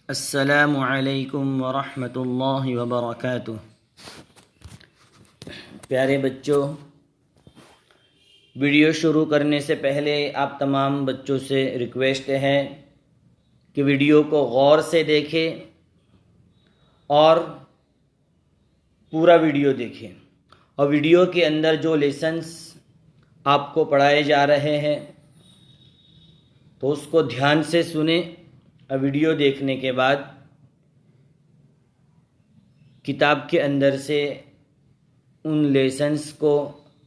السلام علیکم ورحمۃ اللہ وبرکاتہ۔ پیارے بچوں، ویڈیو شروع کرنے سے پہلے آپ تمام بچوں سے ریکویسٹ ہے کہ ویڈیو کو غور سے دیکھیں اور پورا ویڈیو دیکھیں، اور ویڈیو کے اندر جو لیسنس آپ کو پڑھائے جا رہے ہیں تو اس کو دھیان سے سنیں، اور ویڈیو دیکھنے کے بعد کتاب کے اندر سے ان لیسنس کو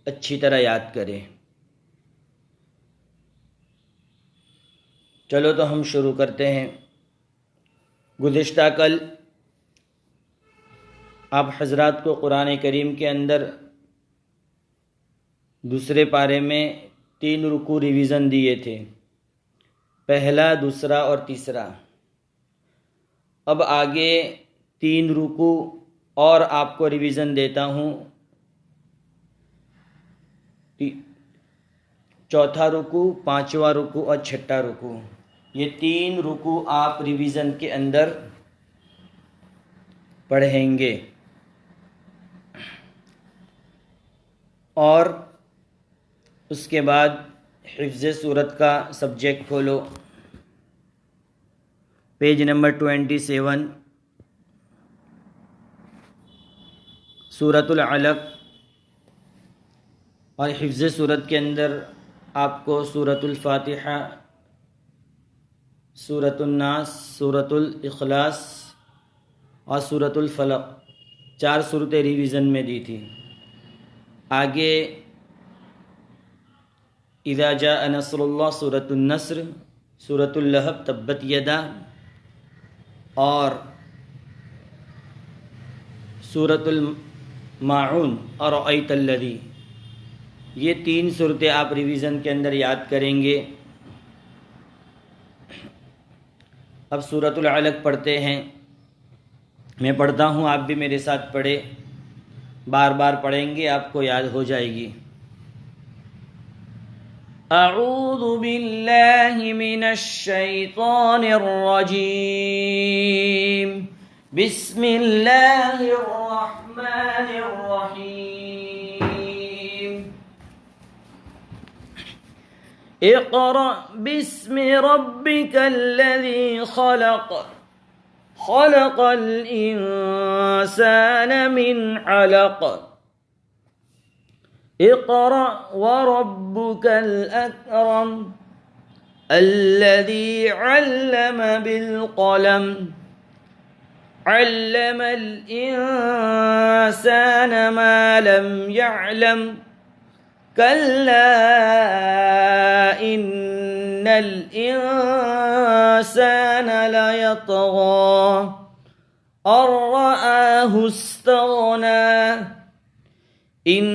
اچھی طرح یاد کریں۔ چلو تو ہم شروع کرتے ہیں۔ گزشتہ کل آپ حضرات کو قرآن کریم کے اندر دوسرے پارے میں 3 رکوع ریویژن دیے تھے، پہلا، دوسرا اور تیسرا۔ اب آگے 3 رکوع اور آپ کو ریویژن دیتا ہوں، چوتھا رکوع، پانچواں رکوع اور چھٹا رکوع۔ یہ 3 رکوع آپ ریویژن کے اندر پڑھیں گے، اور اس کے بعد حفظ سورت کا سبجیکٹ کھولو، پیج نمبر 27، سورۃ العلق، اور حفظ سورت کے اندر آپ کو سورۃ الفاتحہ، سورۃ الناس، سورۃ الاخلاص اور سورۃ الفلق 4 صورتیں ریویژن میں دی تھی۔ آگے اذا جاء نصر اللہ، سورۃ النصر، سورۃ اللہب، تبت یدا، اور سورۃ الماعون اور ارأیت الذی۔ یہ 3 صورتیں آپ ریویژن کے اندر یاد کریں گے۔ اب سورۃ العلق پڑھتے ہیں، میں پڑھتا ہوں، آپ بھی میرے ساتھ پڑھیں، بار بار پڑھیں گے، آپ کو یاد ہو جائے گی۔ اعوذ باللہ من الشیطان الرجیم، بسم اللہ الرحمن الرحیم۔ اقرأ باسم ربک الذی خلق، خلق الانسان من علق، اقرأ وربك الأكرم الذي علم بالقلم، علم الإنسان ما لم يعلم، كلا إن الإنسان ليطغى أن رآه استغنى، ان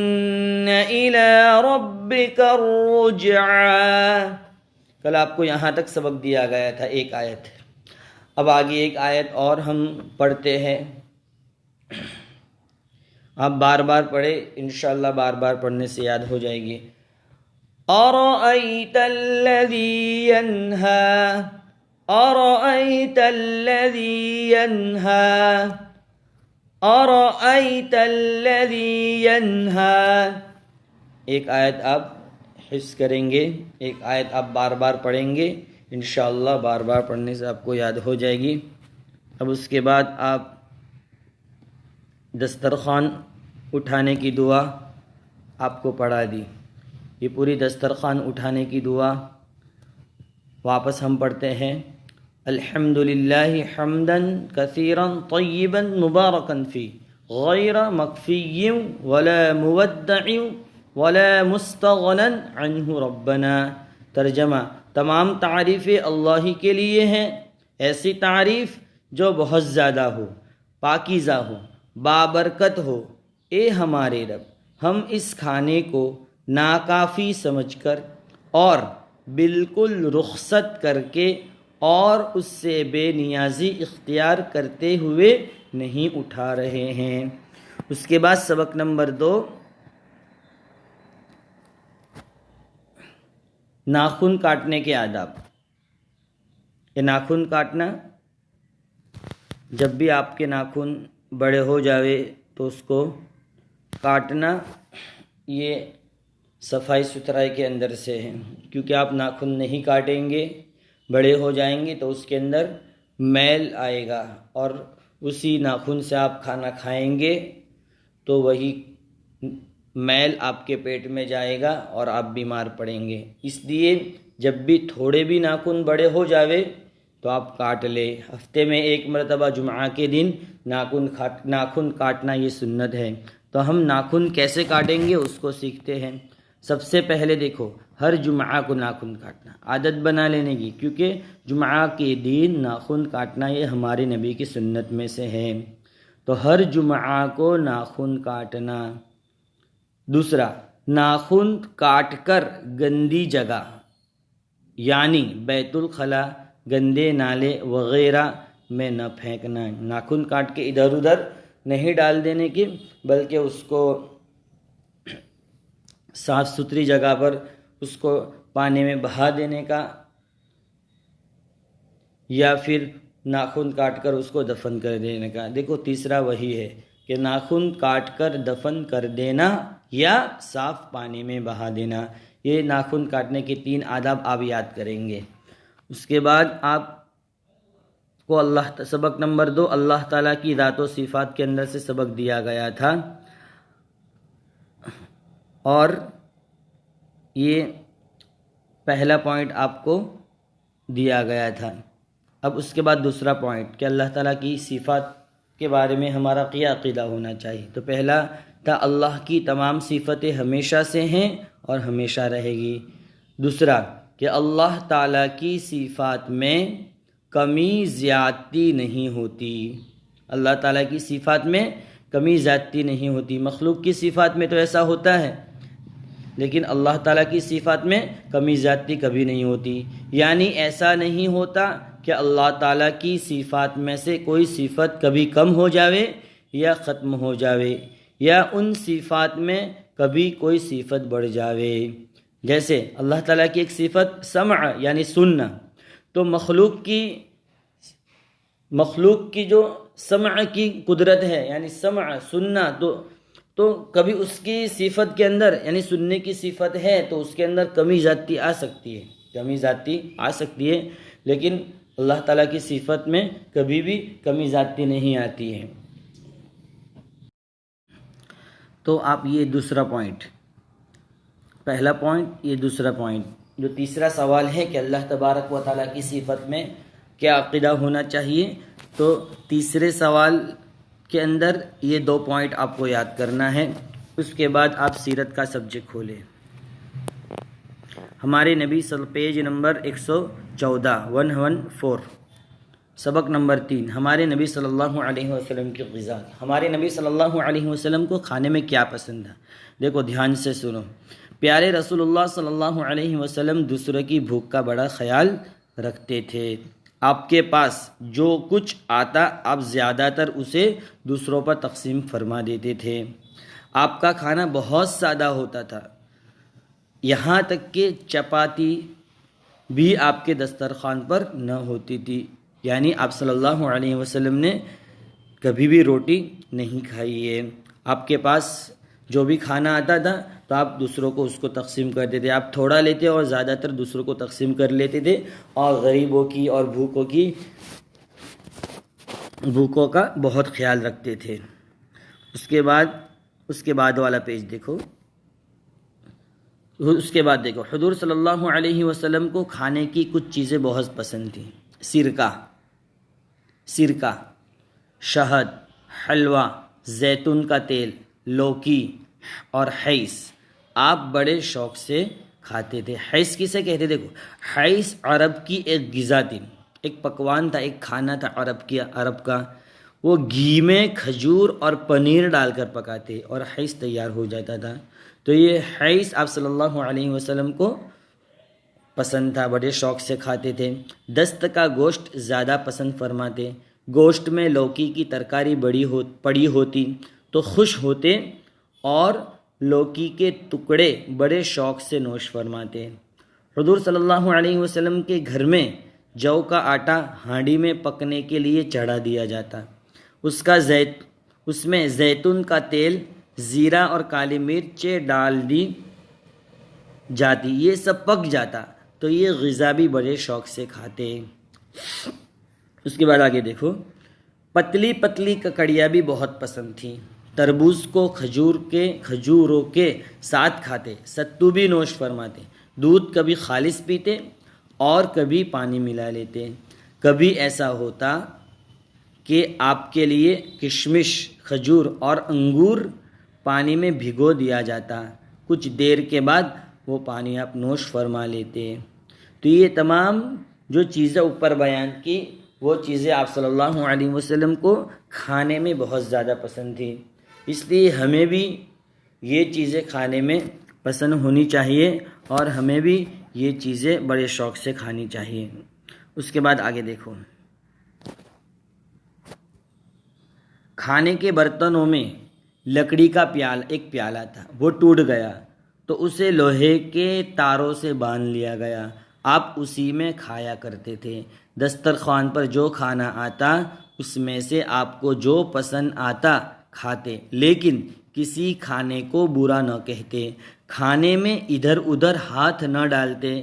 الی ربک الرجعی۔ کل آپ کو یہاں تک سبق دیا گیا تھا، ایک آیت۔ اب آگے ایک آیت اور ہم پڑھتے ہیں، آپ بار بار پڑھیں، انشاءاللہ بار بار پڑھنے سے یاد ہو جائے گی۔ ارأیت الذی ینہی، ارأیت الذی ینہی، ارأیت الذی ینہی۔ ایک آیت آپ حفظ کریں گے، ایک آیت آپ بار بار پڑھیں گے، انشاءاللہ بار بار پڑھنے سے آپ کو یاد ہو جائے گی۔ اب اس کے بعد آپ دسترخوان اٹھانے کی دعا آپ کو پڑھا دی، یہ پوری دسترخوان اٹھانے کی دعا واپس ہم پڑھتے ہیں۔ الحمد للہ حمدا کثیرا طیبا مبارکا فی، غیر مکفی ولا مودع ولا مستغنی عنہ ربنا۔ ترجمہ: تمام تعریفیں اللہ ہی کے لیے ہیں، ایسی تعریف جو بہت زیادہ ہو، پاکیزہ ہو، بابرکت ہو۔ اے ہمارے رب، ہم اس کھانے کو ناکافی سمجھ کر اور بالکل رخصت کر کے اور اس سے بے نیازی اختیار کرتے ہوئے نہیں اٹھا رہے ہیں۔ اس کے بعد سبق نمبر 2، ناخن کاٹنے کے آداب۔ یہ ناخن کاٹنا جب بھی آپ کے ناخن بڑے ہو جاوے تو اس کو کاٹنا یہ صفائی ستھرائی کے اندر سے ہے، کیونکہ آپ ناخن نہیں کاٹیں گے، بڑے ہو جائیں گے تو اس کے اندر میل آئے گا، اور اسی ناخن سے آپ کھانا کھائیں گے تو وہی میل آپ کے پیٹ میں جائے گا اور آپ بیمار پڑیں گے۔ اس لیے جب بھی تھوڑے بھی ناخن بڑے ہو جاوے تو آپ کاٹ لے۔ ہفتے میں ایک مرتبہ جمعہ کے دن ناخن کاٹنا یہ سنت ہے۔ تو ہم ناخن کیسے کاٹیں گے اس کو سیکھتے ہیں۔ سب سے پہلے دیکھو، ہر جمعہ کو ناخن کاٹنا عادت بنا لینے کی، کیونکہ جمعہ کے دن ناخن کاٹنا یہ ہمارے نبی کی سنت میں سے ہے، تو ہر جمعہ کو ناخن کاٹنا۔ دوسرا، ناخن کاٹ کر گندی جگہ یعنی بیت الخلا، گندے نالے وغیرہ میں نہ پھینکنا۔ ناخن کاٹ کے ادھر ادھر نہیں ڈال دینے کی، بلکہ اس کو صاف ستھری جگہ پر اس کو پانی میں بہا دینے کا، یا پھر ناخن کاٹ کر اس کو دفن کر دینے کا۔ دیکھو تیسرا وہی ہے کہ ناخن کاٹ کر دفن کر دینا یا صاف پانی میں بہا دینا۔ یہ ناخن کاٹنے کے 3 آداب آپ یاد کریں گے۔ اس کے بعد آپ کو سبق نمبر 2، اللہ تعالیٰ کی ذات و صفات کے اندر سے سبق دیا گیا تھا، اور یہ پہلا پوائنٹ آپ کو دیا گیا تھا۔ اب اس کے بعد دوسرا پوائنٹ کہ اللہ تعالیٰ کی صفات کے بارے میں ہمارا کیا عقیدہ ہونا چاہیے۔ تو پہلا تھا اللہ کی تمام صفتیں ہمیشہ سے ہیں اور ہمیشہ رہے گی۔ دوسرا کہ اللہ تعالیٰ کی صفات میں کمی زیادتی نہیں ہوتی۔ اللہ تعالیٰ کی صفات میں کمی زیادتی نہیں ہوتی۔ مخلوق کی صفات میں تو ایسا ہوتا ہے، لیکن اللہ تعالیٰ کی صفات میں کمی زیادتی کبھی نہیں ہوتی۔ یعنی ایسا نہیں ہوتا کہ اللہ تعالیٰ کی صفات میں سے کوئی صفت کبھی کم ہو جاوے یا ختم ہو جاوے، یا ان صفات میں کبھی کوئی صفت بڑھ جاوے۔ جیسے اللہ تعالیٰ کی ایک صفت سمع یعنی سننا، تو مخلوق کی جو سمع کی قدرت ہے یعنی سمع سننا، تو کبھی اس کی صفت کے اندر یعنی سننے کی صفت ہے تو اس کے اندر کمی زیادتی آ سکتی ہے، لیکن اللہ تعالیٰ کی صفت میں کبھی بھی کمی زیادتی نہیں آتی ہے۔ تو آپ یہ دوسرا پوائنٹ، پہلا پوائنٹ یہ دوسرا پوائنٹ، جو تیسرا سوال ہے کہ اللہ تبارک و تعالیٰ کی صفت میں کیا عقیدہ ہونا چاہیے، تو تیسرے سوال کے اندر یہ 2 پوائنٹ آپ کو یاد کرنا ہے۔ اس کے بعد آپ سیرت کا سبجیکٹ کھولیں۔ ہمارے نبی پیج نمبر 114 سبق نمبر 3، ہمارے نبی صلی اللہ علیہ وسلم کی غذا۔ ہمارے نبی صلی اللہ علیہ وسلم کو کھانے میں کیا پسند ہے؟ دیکھو دھیان سے سنو۔ پیارے رسول اللہ صلی اللہ علیہ وسلم دوسروں کی بھوک کا بڑا خیال رکھتے تھے۔ آپ کے پاس جو کچھ آتا آپ زیادہ تر اسے دوسروں پر تقسیم فرما دیتے تھے۔ آپ کا کھانا بہت سادہ ہوتا تھا، یہاں تک کہ چپاتی بھی آپ کے دسترخوان پر نہ ہوتی تھی۔ یعنی آپ صلی اللہ علیہ وسلم نے کبھی بھی روٹی نہیں کھائی ہے۔ آپ کے پاس جو بھی کھانا آتا تھا تو آپ دوسروں کو اس کو تقسیم کرتے تھے۔ آپ تھوڑا لیتے اور زیادہ تر دوسروں کو تقسیم کر لیتے تھے، اور غریبوں کی اور بھوکوں کا بہت خیال رکھتے تھے۔ اس کے بعد والا پیج دیکھو۔ اس کے بعد دیکھو، حضور صلی اللہ علیہ وسلم کو کھانے کی کچھ چیزیں بہت پسند تھیں۔ سرکہ، شہد، حلوہ، زیتون کا تیل، لوکی اور حیث آپ بڑے شوق سے کھاتے تھے۔ حیث کسے کہتے؟ دیکھو، حیث عرب کی ایک غذا تھی، ایک پکوان تھا، ایک کھانا تھا عرب کا۔ وہ گھی میں کھجور اور پنیر ڈال کر پکاتے اور حیث تیار ہو جاتا تھا۔ تو یہ حیث آپ صلی اللہ علیہ وسلم کو پسند تھا، بڑے شوق سے کھاتے تھے۔ دست کا گوشت زیادہ پسند فرماتے۔ گوشت میں لوکی کی ترکاری پڑی ہوتی تو خوش ہوتے، اور لوکی کے ٹکڑے بڑے شوق سے نوش فرماتے۔ حضور صلی اللہ علیہ وسلم کے گھر میں جو کا آٹا ہانڈی میں پکنے کے لیے چڑھا دیا جاتا، اس میں زیتون کا تیل، زیرہ اور کالی مرچیں ڈال دی جاتی، یہ سب پک جاتا تو یہ غذا بھی بڑے شوق سے کھاتے۔ اس کے بعد آگے دیکھو، پتلی پتلی ککڑیاں بھی بہت پسند تھیں، تربوز کو کھجوروں کے ساتھ کھاتے، ستو بھی نوش فرماتے، دودھ کبھی خالص پیتے اور کبھی پانی ملا لیتے۔ کبھی ایسا ہوتا کہ آپ کے لیے کشمش، کھجور اور انگور پانی میں بھگو دیا جاتا، کچھ دیر کے بعد وہ پانی آپ نوش فرما لیتے۔ تو یہ تمام جو چیزیں اوپر بیان کی، وہ چیزیں آپ صلی اللہ علیہ وسلم کو کھانے میں بہت زیادہ پسند تھی، اس لیے ہمیں بھی یہ چیزیں کھانے میں پسند ہونی چاہیے اور ہمیں بھی یہ چیزیں بڑے شوق سے کھانی چاہیے۔ اس کے بعد آگے دیکھو، کھانے کے برتنوں میں لکڑی کا ایک پیالہ تھا، وہ ٹوٹ گیا تو اسے لوہے کے تاروں سے باندھ لیا گیا، آپ اسی میں کھایا کرتے تھے۔ دسترخوان پر جو کھانا آتا اس میں سے آپ کو جو پسند آتا کھاتے، لیکن کسی کھانے کو برا نہ کہتے، کھانے میں ادھر ادھر ہاتھ نہ ڈالتے،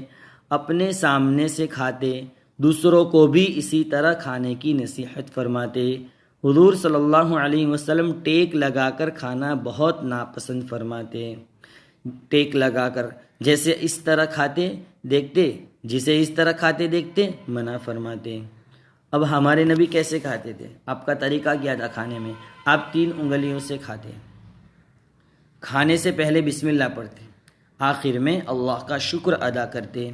اپنے سامنے سے کھاتے، دوسروں کو بھی اسی طرح کھانے کی نصیحت فرماتے۔ حضور صلی اللہ علیہ وسلم ٹیک لگا کر کھانا بہت ناپسند فرماتے، ٹیک لگا کر جیسے اس طرح کھاتے دیکھتے، جسے اس طرح کھاتے دیکھتے منع فرماتے۔ اب ہمارے نبی کیسے کھاتے تھے؟ آپ کا طریقہ کیا تھا کھانے میں؟ آپ 3 انگلیوں سے کھاتے، کھانے سے پہلے بسم اللہ پڑھتے، آخر میں اللہ کا شکر ادا کرتے۔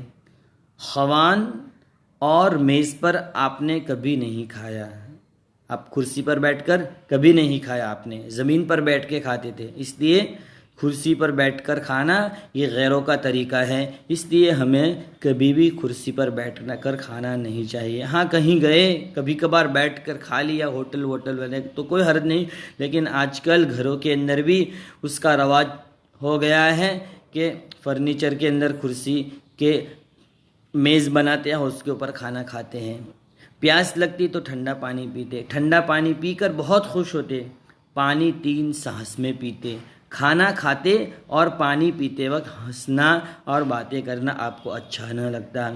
خوان اور میز پر آپ نے کبھی نہیں کھایا، آپ کرسی پر بیٹھ کر کبھی نہیں کھایا، آپ نے زمین پر بیٹھ کے کھاتے تھے، اس لیے کرسی پر بیٹھ کر کھانا یہ غیروں کا طریقہ ہے، اس لیے ہمیں کبھی بھی کرسی پر بیٹھ کر کھانا نہیں چاہیے۔ ہاں کہیں گئے کبھی کبھار بیٹھ کر کھا لیا ہوٹل والے تو کوئی حرج نہیں، لیکن آج کل گھروں کے اندر بھی اس کا رواج ہو گیا ہے کہ فرنیچر کے اندر کرسی کے میز بناتے ہیں اور اس کے اوپر کھانا کھاتے ہیں۔ پیاس لگتی تو ٹھنڈا پانی پیتے، ٹھنڈا پانی پی کر بہت خوش ہوتے، پانی 3 سانس میں پیتے، کھانا کھاتے اور پانی پیتے وقت ہنسنا اور باتیں کرنا آپ کو اچھا نہ لگتا۔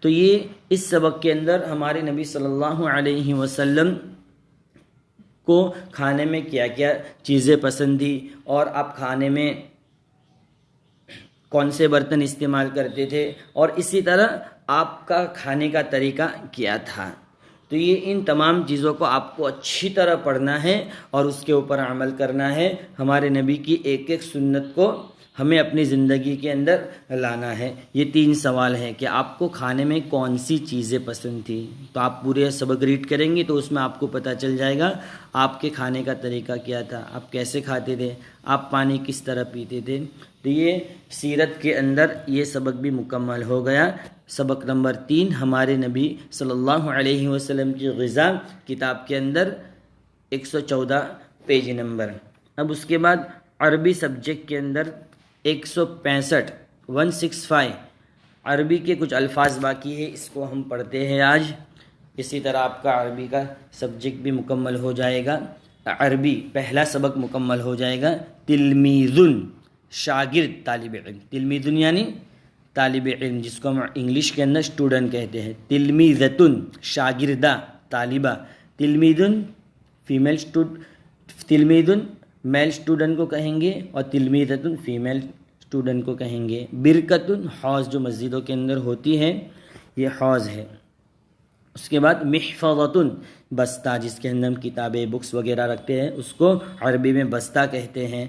تو یہ اس سبق کے اندر ہمارے نبی صلی اللہ علیہ وسلم کو کھانے میں کیا کیا چیزیں پسند تھی اور آپ کھانے میں کون سے برتن استعمال کرتے تھے اور اسی طرح آپ کا کھانے کا طریقہ کیا تھا۔ تو یہ ان تمام چیزوں کو آپ کو اچھی طرح پڑھنا ہے اور اس کے اوپر عمل کرنا ہے۔ ہمارے نبی کی ایک ایک سنت کو ہمیں اپنی زندگی کے اندر لانا ہے۔ یہ 3 سوال ہیں کہ آپ کو کھانے میں کون سی چیزیں پسند تھی، تو آپ پورے سبق ریڈ کریں گے تو اس میں آپ کو پتہ چل جائے گا آپ کے کھانے کا طریقہ کیا تھا، آپ کیسے کھاتے تھے، آپ پانی کس طرح پیتے تھے۔ تو یہ سیرت کے اندر یہ سبق بھی مکمل ہو گیا۔ سبق نمبر 3 ہمارے نبی صلی اللہ علیہ وسلم کی غذا، کتاب کے اندر 114 پیج نمبر۔ اب اس کے بعد عربی سبجیکٹ کے اندر 165 عربی کے کچھ الفاظ باقی ہے، اس کو ہم پڑھتے ہیں آج۔ اسی طرح آپ کا عربی کا سبجیکٹ بھی مکمل ہو جائے گا، عربی پہلا سبق مکمل ہو جائے گا۔ تلمیذن شاگرد، طالب علم، تلمیذن یعنی طالب علم، جس کو ہم انگلش کے اندر اسٹوڈنٹ کہتے ہیں۔ تلمیذتن شاگردہ، طالبہ۔ تلمیذن تلمیذن میل اسٹوڈنٹ کو کہیں گے اور تلمیذتن فیمیل اسٹوڈنٹ کو کہیں گے۔ برکتن حوض جو مسجدوں کے اندر ہوتی ہے، یہ حوض ہے۔ اس کے بعد محفظتن بستہ، جس کے اندر ہم کتابیں بکس وغیرہ رکھتے ہیں، اس کو عربی میں بستہ کہتے ہیں،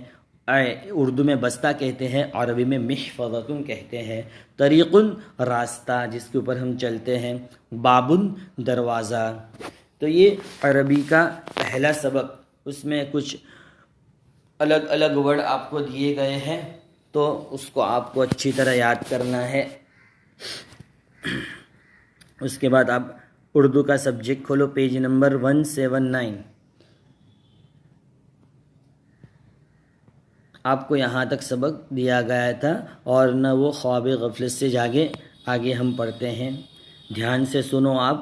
اردو میں بستہ کہتے ہیں، عربی میں محفظتن کہتے ہیں۔ طریقن راستہ، جس کے اوپر ہم چلتے ہیں۔ بابن دروازہ۔ تو یہ عربی کا پہلا سبق، اس میں کچھ الگ الگ ورڈ آپ کو دیے گئے ہیں تو اس کو آپ کو اچھی طرح یاد کرنا ہے۔ اس کے بعد آپ اردو کا سبجیکٹ کھولو، پیج نمبر 179۔ آپ کو یہاں تک سبق دیا گیا تھا اور نہ وہ خواب غفلت سے جاگے، آگے ہم پڑھتے ہیں۔ دھیان سے سنو آپ،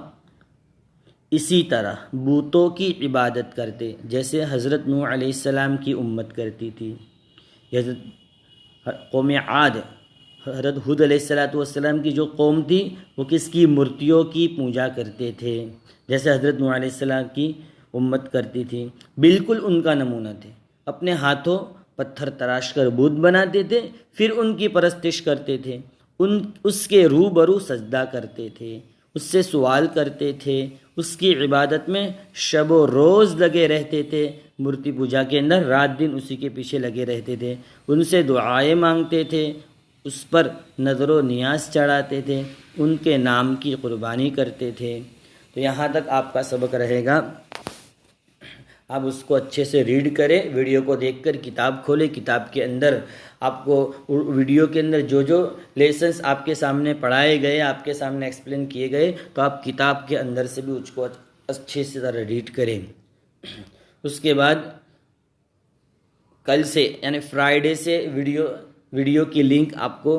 اسی طرح بتوں کی عبادت کرتے جیسے حضرت نوح علیہ السلام کی امت کرتی تھی، حضرت قوم عاد، حضرت ہود علیہ السلام کی جو قوم تھی وہ کس کی؟ مورتیوں کی پوجا کرتے تھے، جیسے حضرت نوح علیہ السلام کی امت کرتی تھی، بالکل ان کا نمونہ تھے۔ اپنے ہاتھوں پتھر تراش کر بت بناتے تھے، پھر ان کی پرستش کرتے تھے، اس کے روبرو سجدہ کرتے تھے، اس سے سوال کرتے تھے، اس کی عبادت میں شب و روز لگے رہتے تھے، مورتی پوجا کے اندر رات دن اسی کے پیچھے لگے رہتے تھے، ان سے دعائیں مانگتے تھے، اس پر نظر و نیاز چڑھاتے تھے، ان کے نام کی قربانی کرتے تھے۔ تو یہاں تک آپ کا سبق رہے گا، آپ اس کو اچھے سے ریڈ کریں، ویڈیو کو دیکھ کر کتاب کھولیں، کتاب کے اندر آپ کو ویڈیو کے اندر جو جو لیسنس آپ کے سامنے پڑھائے گئے، آپ کے سامنے ایکسپلین کیے گئے، تو آپ کتاب کے اندر سے بھی اس کو اچھے سے طرح ریڈ کریں۔ اس کے بعد کل سے یعنی فرائیڈے سے ویڈیو کی لنک آپ کو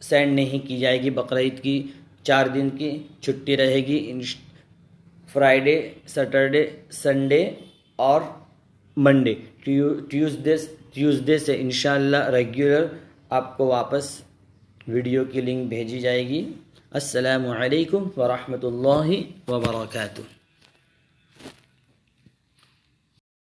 سینڈ نہیں کی جائے گی، بقرعید کی 4 دن کی چھٹی رہے گی، فرائیڈے، سیٹرڈے، سنڈے اور منڈے، ٹیوزڈے سے انشاءاللہ ریگولر آپ کو واپس ویڈیو کی لنک بھیجی جائے گی۔ السلام علیکم ورحمۃ اللہ وبرکاتہ۔